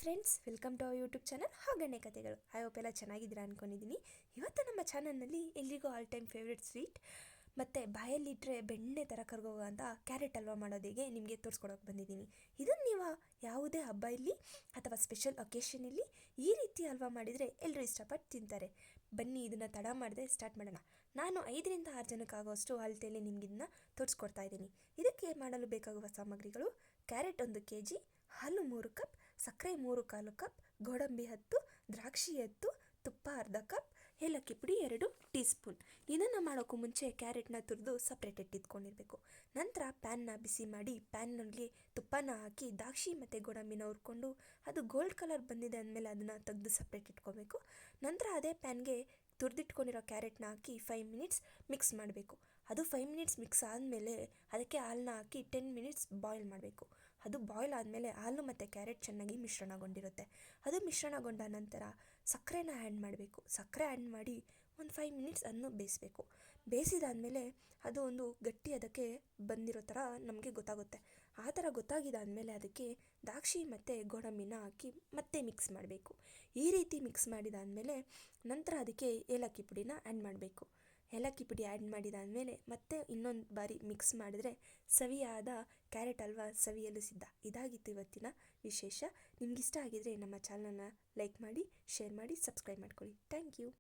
Friends, welcome to our YouTube channel ಹಾಗಣ್ಣೆ ಕಥೆಗಳು. I hope ಎಲ್ಲ ಚೆನ್ನಾಗಿದ್ದೀರಾ ಅಂದ್ಕೊಂಡಿದ್ದೀನಿ. ಇವತ್ತು ನಮ್ಮ ಚಾನಲ್ನಲ್ಲಿ ಎಲ್ರಿಗೂ ಆಲ್ ಟೈಮ್ ಫೇವ್ರೆಟ್ ಸ್ವೀಟ್ ಮತ್ತು ಬಾಯಲ್ಲಿಟ್ಟರೆ ಬೆಣ್ಣೆ ಥರ ಕರ್ಗೋಗೋ ಅಂತ ಕ್ಯಾರೆಟ್ ಹಲ್ವಾ ಮಾಡೋದಿಗೆ ನಿಮಗೆ ತೋರಿಸ್ಕೊಡೋಕೆ ಬಂದಿದ್ದೀನಿ. ಇದನ್ನು ನೀವು ಯಾವುದೇ ಹಬ್ಬ ಇರಲಿ ಅಥವಾ ಸ್ಪೆಷಲ್ ಒಕೇಶನ್ ಇರಲಿ ಈ ರೀತಿ ಹಲ್ವಾ ಮಾಡಿದರೆ ಎಲ್ಲರೂ ಇಷ್ಟಪಟ್ಟು ತಿಂತಾರೆ. ಬನ್ನಿ, ಇದನ್ನು ತಡ ಮಾಡದೆ ಸ್ಟಾರ್ಟ್ ಮಾಡೋಣ. ನಾನು 5ರಿಂದ 6 ಜನಕ್ಕಾಗುವಷ್ಟು ಅಳತೆಯಲ್ಲಿ ನಿಮ್ಗೆ ಇದನ್ನ ತೋರಿಸ್ಕೊಡ್ತಾ ಇದ್ದೀನಿ. ಇದಕ್ಕೆ ಮಾಡಲು ಬೇಕಾಗುವ ಸಾಮಗ್ರಿಗಳು: ಕ್ಯಾರೆಟ್ 1 kg, ಹಾಲು 3 ಕಪ್, ಸಕ್ಕರೆ 3/4 ಕಪ್, ಗೋಡಂಬಿ 10, ದ್ರಾಕ್ಷಿ 10, ತುಪ್ಪ ಅರ್ಧ ಕಪ್, ಏಲಕ್ಕಿ ಪುಡಿ 2 ಟೀ ಸ್ಪೂನ್. ಇದನ್ನು ಮಾಡೋಕ್ಕೂ ಮುಂಚೆ ಕ್ಯಾರೆಟ್ನ ತುರಿದು ಸಪ್ರೇಟ್ ಇಟ್ಟಿಟ್ಕೊಂಡಿರಬೇಕು. ನಂತರ ಪ್ಯಾನ್ನ ಬಿಸಿ ಮಾಡಿ ಪ್ಯಾನ್ನಲ್ಲಿ ತುಪ್ಪನ ಹಾಕಿ ದ್ರಾಕ್ಷಿ ಮತ್ತು ಗೋಡಂಬಿನ ಹುರ್ಕೊಂಡು ಅದು ಗೋಲ್ಡ್ ಕಲರ್ ಬಂದಿದೆ ಅಂದಮೇಲೆ ಅದನ್ನು ತೆಗೆದು ಸಪ್ರೇಟ್ ಇಟ್ಕೋಬೇಕು. ನಂತರ ಅದೇ ಪ್ಯಾನ್ಗೆ ತುರಿದಿಟ್ಕೊಂಡಿರೋ ಕ್ಯಾರೆಟ್ನ ಹಾಕಿ 5 ಮಿನಿಟ್ಸ್ ಮಿಕ್ಸ್ ಮಾಡಬೇಕು. ಅದು 5 ಮಿನಿಟ್ಸ್ ಮಿಕ್ಸ್ ಆದಮೇಲೆ ಅದಕ್ಕೆ ಹಾಲನ್ನ ಹಾಕಿ 10 ಮಿನಿಟ್ಸ್ ಬಾಯ್ಲ್ ಮಾಡಬೇಕು. ಅದು ಬಾಯ್ಲ್ ಆದಮೇಲೆ ಹಾಲು ಮತ್ತು ಕ್ಯಾರೆಟ್ ಚೆನ್ನಾಗಿ ಮಿಶ್ರಣಗೊಂಡಿರುತ್ತೆ. ಅದು ಮಿಶ್ರಣಗೊಂಡ ನಂತರ ಸಕ್ಕರೆನ ಆ್ಯಡ್ ಮಾಡಬೇಕು. ಸಕ್ಕರೆ ಆ್ಯಡ್ ಮಾಡಿ ಒಂದು 5 ಮಿನಿಟ್ಸ್ ಅದನ್ನು ಬೇಯಿಸಬೇಕು. ಬೇಯಿಸಿದಾದಮೇಲೆ ಅದು ಒಂದು ಗಟ್ಟಿ ಅದಕ್ಕೆ ಬಂದಿರೋ ಥರ ನಮಗೆ ಗೊತ್ತಾಗುತ್ತೆ. ಆ ಥರ ಗೊತ್ತಾಗಿದ್ದಾದಮೇಲೆ ಅದಕ್ಕೆ ದ್ರಾಕ್ಷಿ ಮತ್ತು ಗೋಡಂಬಿನ ಹಾಕಿ ಮತ್ತೆ ಮಿಕ್ಸ್ ಮಾಡಬೇಕು. ಈ ರೀತಿ ಮಿಕ್ಸ್ ಮಾಡಿದಾದಮೇಲೆ ನಂತರ ಅದಕ್ಕೆ ಏಲಕ್ಕಿ ಪುಡಿನ ಆ್ಯಡ್ ಮಾಡಬೇಕು. ಏಲಕ್ಕಿ ಪುಡಿ ಆ್ಯಡ್ ಮಾಡಿದಾದಮೇಲೆ ಮತ್ತೆ ಇನ್ನೊಂದು ಬಾರಿ ಮಿಕ್ಸ್ ಮಾಡಿದ್ರೆ ಸವಿಯಾದ ಕ್ಯಾರೆಟ್ ಹಲ್ವಾ ಸವಿಯಲು ಸಿದ್ಧ. ಇದಾಗಿತ್ತು ಇವತ್ತಿನ ವಿಶೇಷ. ನಿಮಗಿಷ್ಟ ಆಗಿದರೆ ನಮ್ಮ ಚಾನಲ್ನ ಲೈಕ್ ಮಾಡಿ, ಶೇರ್ ಮಾಡಿ, ಸಬ್ಸ್ಕ್ರೈಬ್ ಮಾಡ್ಕೊಳ್ಳಿ. Thank you.